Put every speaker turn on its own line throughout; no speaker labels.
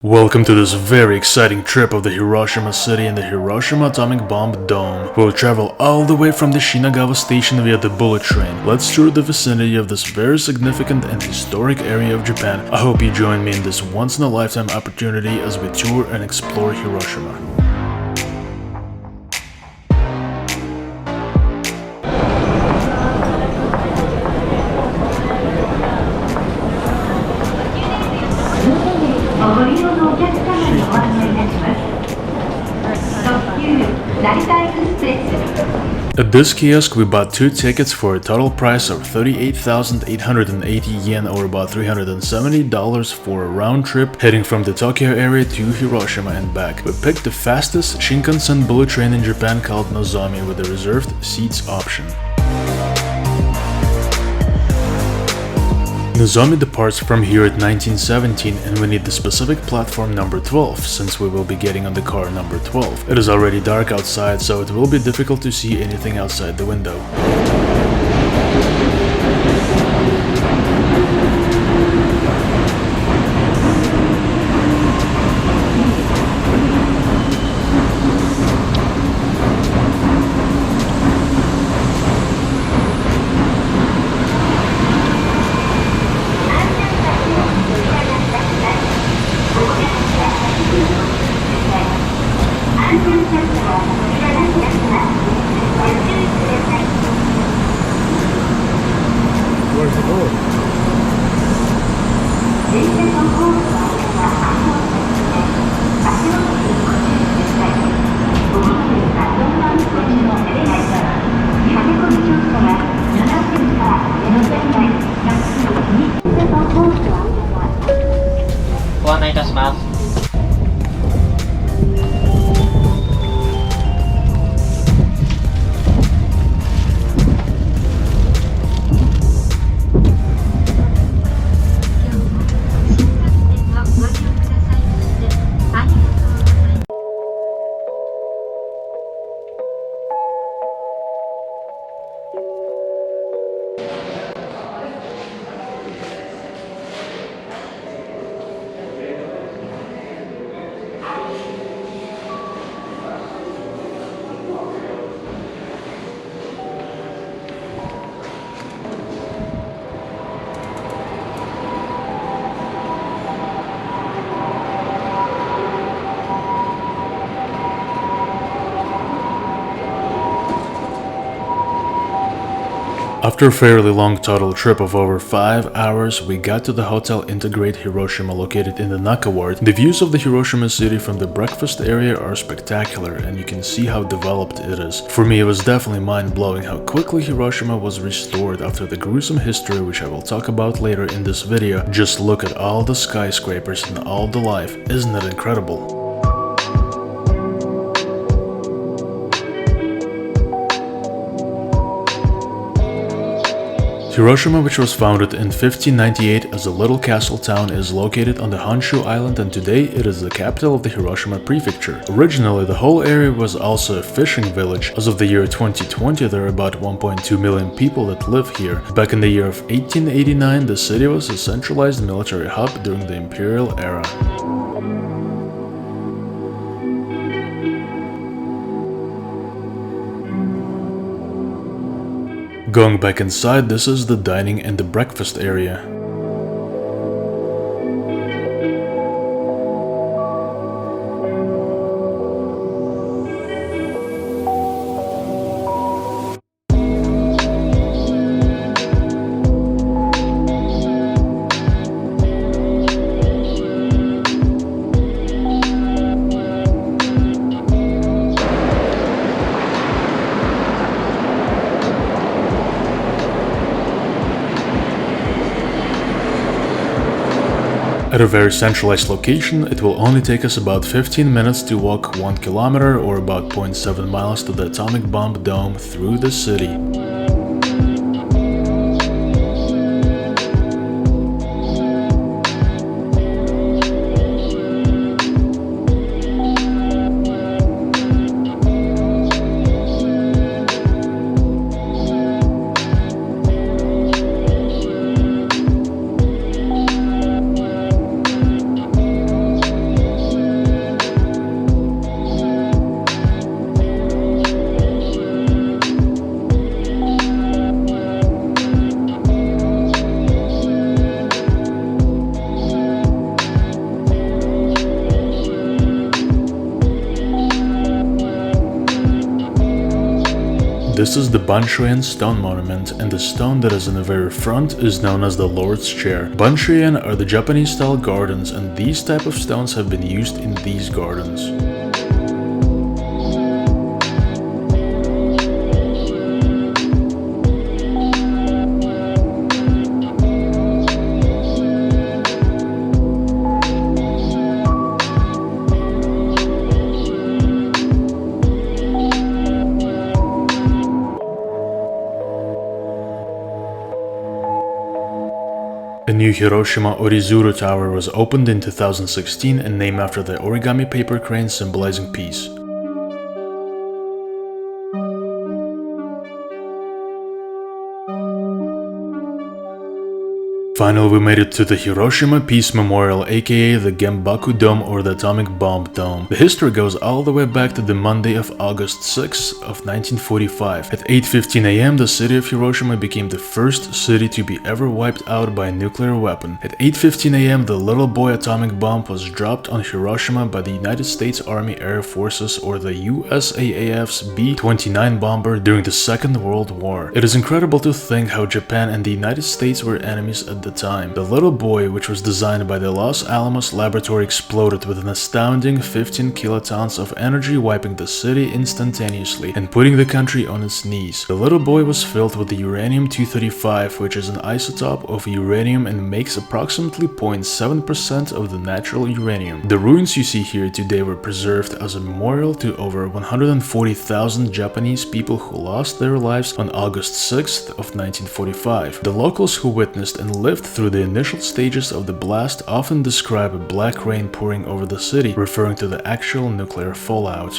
Welcome to this very exciting trip of the Hiroshima city and the Hiroshima Atomic Bomb Dome. We'll travel all the way from the Shinagawa station via the Bullet Train. Let's tour the vicinity of this very significant and historic area of Japan. I hope you join me in this once-in-a-lifetime opportunity as we tour and explore Hiroshima. At this kiosk we bought 2 tickets for a total price of 38,880 yen or about $370 for a round trip heading from the Tokyo area to Hiroshima and back. We picked the fastest Shinkansen Bullet Train in Japan called Nozomi with a reserved seats option. Nozomi departs from here at 1917 and we need the specific platform number 12 since we will be getting on the car number 12. It is already dark outside, so it will be difficult to see anything outside the window.
Where's it going?
After a fairly long total trip of over 5 hours, we got to the Hotel Integrate Hiroshima located in the Naka Ward. The views of the Hiroshima city from the breakfast area are spectacular and you can see how developed it is. For me, it was definitely mind-blowing how quickly Hiroshima was restored after the gruesome history which I will talk about later in this video. Just look at all the skyscrapers and all the life, isn't it incredible? Hiroshima, which was founded in 1598 as a little castle town, is located on the Honshu Island and today it is the capital of the Hiroshima Prefecture. Originally, the whole area was also a fishing village. As of the year 2020, there are about 1.2 million people that live here. Back in the year of 1889, the city was a centralized military hub during the imperial era. Going back inside, this is the dining and the breakfast area. At a very centralized location, it will only take us about 15 minutes to walk 1 kilometer or about 0.7 miles to the Atomic Bomb Dome through the city. This is the Banshuyan stone monument, and the stone that is in the very front is known as the Lord's Chair. Banshuyan are the Japanese-style gardens, and these type of stones have been used in these gardens. A new Hiroshima Orizuru Tower was opened in 2016 and named after the origami paper crane symbolizing peace. Finally, we made it to the Hiroshima Peace Memorial, aka the Genbaku Dome or the Atomic Bomb Dome. The history goes all the way back to the Monday of August 6 of 1945. At 8:15 AM, the city of Hiroshima became the first city to be ever wiped out by a nuclear weapon. At 8:15 AM, the little boy atomic bomb was dropped on Hiroshima by the United States Army Air Forces or the USAAF's B-29 bomber during the Second World War. It is incredible to think how Japan and the United States were enemies at the time. The little boy, which was designed by the Los Alamos laboratory, exploded with an astounding 15 kilotons of energy, wiping the city instantaneously and putting the country on its knees. The little boy was filled with the uranium-235, which is an isotope of uranium and makes approximately 0.7% of the natural uranium. The ruins you see here today were preserved as a memorial to over 140,000 Japanese people who lost their lives on August 6th of 1945. The locals who witnessed and lived through the initial stages of the blast often describe a black rain pouring over the city, referring to the actual nuclear fallout.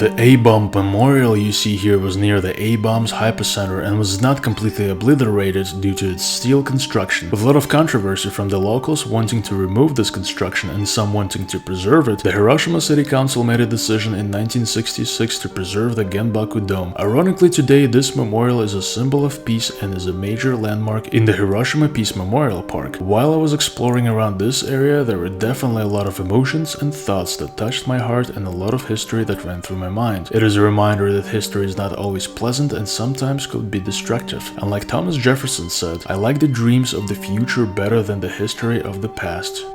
The A-bomb memorial you see here was near the A-bomb's hypocenter and was not completely obliterated due to its steel construction. With a lot of controversy from the locals wanting to remove this construction and some wanting to preserve it, the Hiroshima City Council made a decision in 1966 to preserve the Genbaku Dome. Ironically, today this memorial is a symbol of peace and is a major landmark in the Hiroshima Peace Memorial Park. While I was exploring around this area, there were definitely a lot of emotions and thoughts that touched my heart and a lot of history that ran through my mind. It is a reminder that history is not always pleasant and sometimes could be destructive. And like Thomas Jefferson said, I like the dreams of the future better than the history of the past.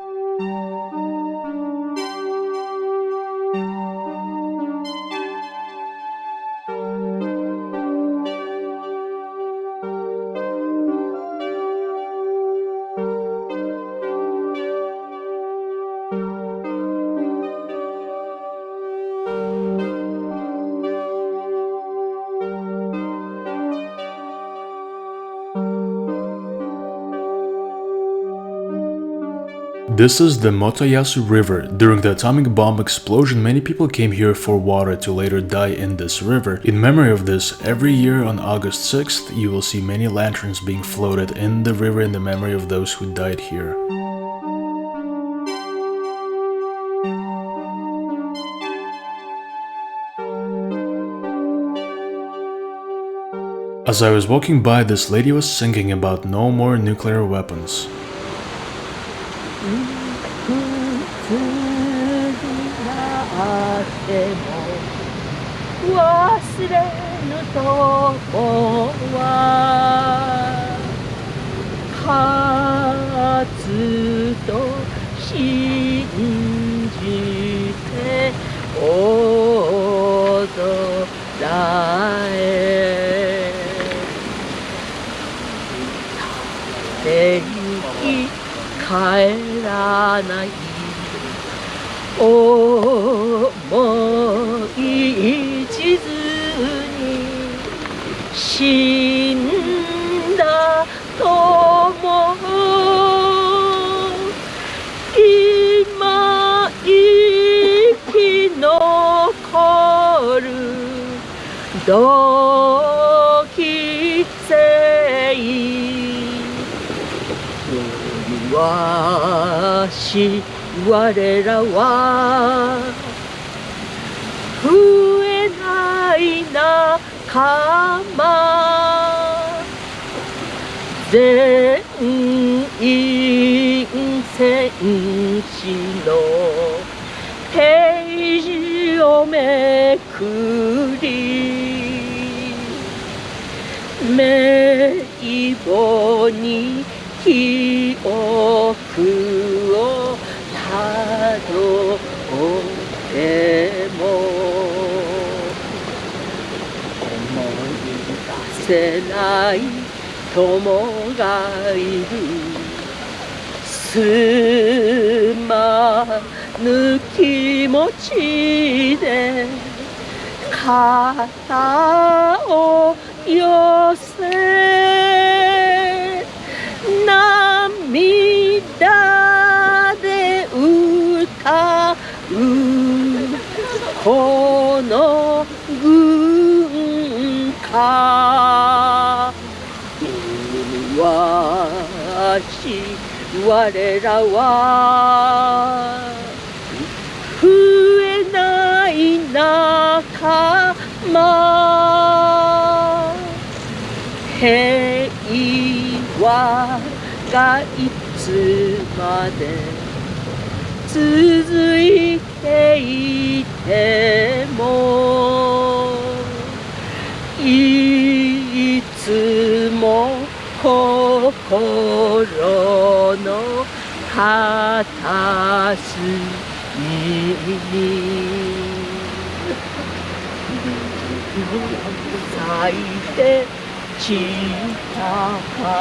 This is the Motoyasu River. During the atomic bomb explosion, many people came here for water to later die in this river. In memory of this, every year on August 6th, you will see many lanterns being floated in the river in the memory of those who died here. As I was walking by, this lady was singing about no more nuclear weapons.
同期生わし我らは増えない仲間全員戦士のページをめくり名簿に記憶をたどっても思い出せない友がいるすまぬ気持ちで肩を寄せ涙で歌うこの軍歌わし我らは増えない仲間平和がいつまで続いていてもいつも心の片隅に咲いて散った顔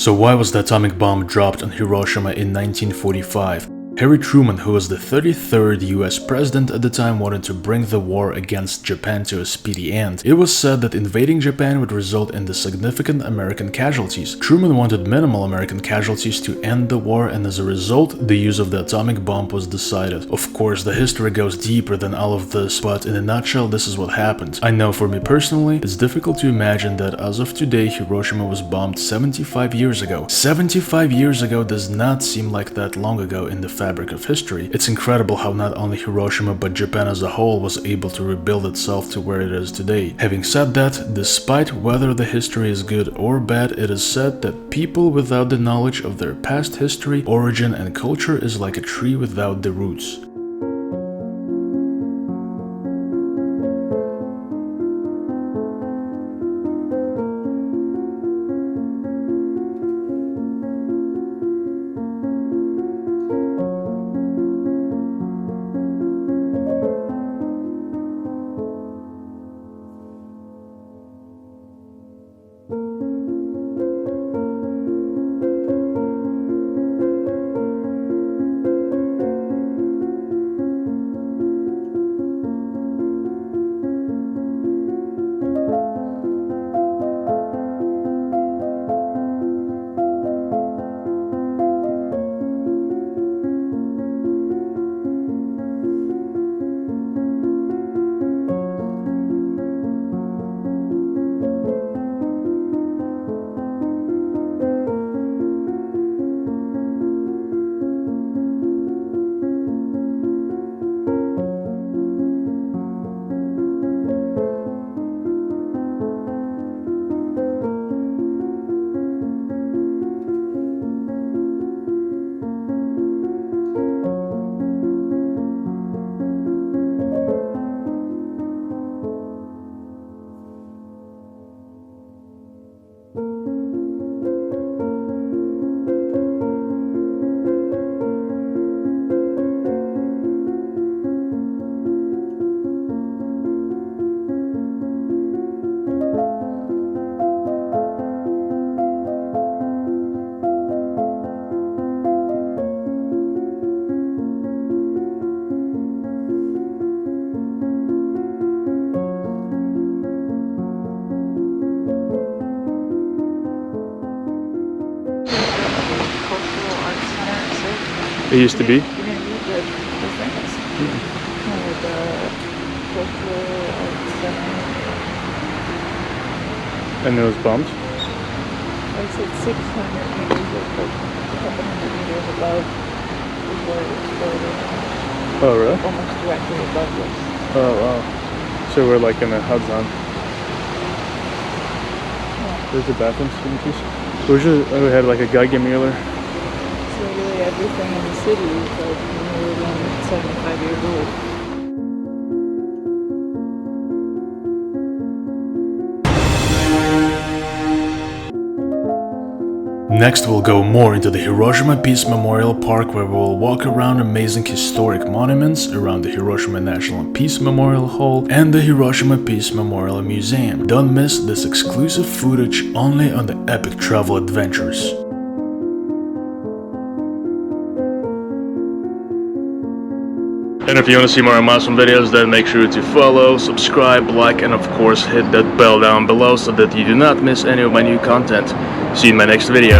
So why was the atomic bomb dropped on Hiroshima in 1945? Harry Truman, who was the 33rd US president at the time, wanted to bring the war against Japan to a speedy end. It was said that invading Japan would result in the significant American casualties. Truman wanted minimal American casualties to end the war, and as a result, the use of the atomic bomb was decided. Of course, the history goes deeper than all of this, but in a nutshell, this is what happened. I know for me personally, it's difficult to imagine that as of today, Hiroshima was bombed 75 years ago. 75 years ago does not seem like that long ago in the fabric of history. It's incredible how not only Hiroshima but Japan as a whole was able to rebuild itself to where it is today. Having said that, despite whether the history is good or bad, it is said that people without the knowledge of their past history, origin and culture is like a tree without the roots. It used to be?
You're going to read the things. The cultural arts center.
And it was bombed?
I said 600 meters or a couple hundred meters above is where it exploded.
Oh, really?
Almost directly above us.
Oh, wow. So we're like in a hot zone.
Yeah.
There's the bathrooms in the piece. We had like a Geiger Mueller.
So really everything in the city is like newer than 75 years old.
Next, we'll go more into the Hiroshima Peace Memorial Park, where we will walk around amazing historic monuments around the Hiroshima National Peace Memorial Hall and the Hiroshima Peace Memorial Museum. Don't miss this exclusive footage only on the Epic Travel Adventures. And if you want to see more awesome videos, then make sure to follow, subscribe, like, and of course hit that bell down below so that you do not miss any of my new content. See you in my next video.